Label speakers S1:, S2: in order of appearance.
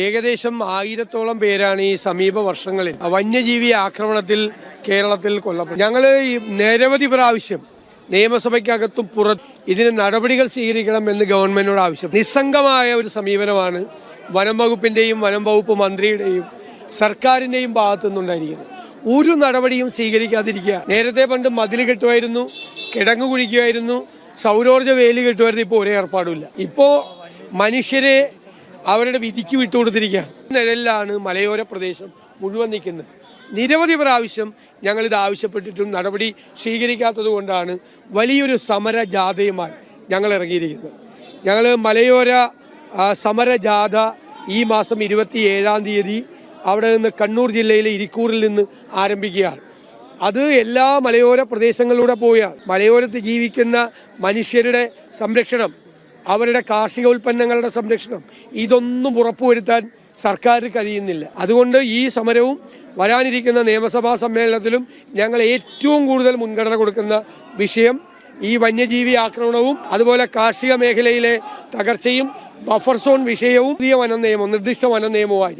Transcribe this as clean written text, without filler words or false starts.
S1: ഏകദേശം 1000-ഓളം പേരാണ് ഈ സമീപ വർഷങ്ങളിൽ വന്യജീവി ആക്രമണത്തിൽ കേരളത്തിൽ കൊല്ലപ്പെട്ടു. ഞങ്ങൾ ഈ നിരവധി പ്രാവശ്യം നിയമസഭയ്ക്കകത്തും പുറത്തും ഇതിന് നടപടികൾ സ്വീകരിക്കണം എന്ന് ഗവൺമെന്റിനോട് ആവശ്യം. നിസ്സംഗമായ ഒരു സമീപനമാണ് വനം വകുപ്പിന്റെയും വനം വകുപ്പ് മന്ത്രിയുടെയും സർക്കാരിന്റെയും ഭാഗത്തു നിന്നുണ്ടായിരിക്കുന്നത്. ഒരു നടപടിയും സ്വീകരിക്കാതിരിക്കുക. നേരത്തെ പണ്ട് മതിൽ കെട്ടുമായിരുന്നു, കിടങ്ങു കുഴിക്കുമായിരുന്നു, സൗരോർജ്ജ വേലി കെട്ടുമായിരുന്നു. ഇപ്പോൾ ഒരേ ഏർപ്പാടുമില്ല. ഇപ്പോൾ മനുഷ്യരെ അവരുടെ വിധിക്ക് വിട്ടുകൊടുത്തിരിക്കുക. നിഴലിലാണ് മലയോര പ്രദേശം മുഴുവൻ നിൽക്കുന്നത്. നിരവധി പ്രാവശ്യം ഞങ്ങളിത് ആവശ്യപ്പെട്ടിട്ടും നടപടി സ്വീകരിക്കാത്തത് കൊണ്ടാണ് വലിയൊരു സമരജാഥയുമായി ഞങ്ങൾ ഇറങ്ങിയിരിക്കുന്നത്. ഞങ്ങൾ മലയോര സമരജാഥ ഈ മാസം 27-ാം തീയതി അവിടെ നിന്ന് കണ്ണൂർ ജില്ലയിലെ ഇരിക്കൂറിൽ നിന്ന് ആരംഭിക്കുകയാണ്. അത് എല്ലാ മലയോര പ്രദേശങ്ങളിലൂടെ പോയാൽ മലയോരത്ത് ജീവിക്കുന്ന മനുഷ്യരുടെ സംരക്ഷണം, അവരുടെ കാർഷിക ഉൽപ്പന്നങ്ങളുടെ സംരക്ഷണം, ഇതൊന്നും ഉറപ്പുവരുത്താൻ സർക്കാർ കഴിയുന്നില്ല. അതുകൊണ്ട് ഈ സമരവും വരാനിരിക്കുന്ന നിയമസഭാ സമ്മേളനത്തിലും ഞങ്ങൾ ഏറ്റവും കൂടുതൽ മുൻഗണന കൊടുക്കുന്ന വിഷയം ഈ വന്യജീവി ആക്രമണവും അതുപോലെ കാർഷിക മേഖലയിലെ തകർച്ചയും ബഫർ സോൺ വിഷയവും പുതിയ വന നിയമവും നിർദ്ദിഷ്ട വന നിയമവുമായിരിക്കും.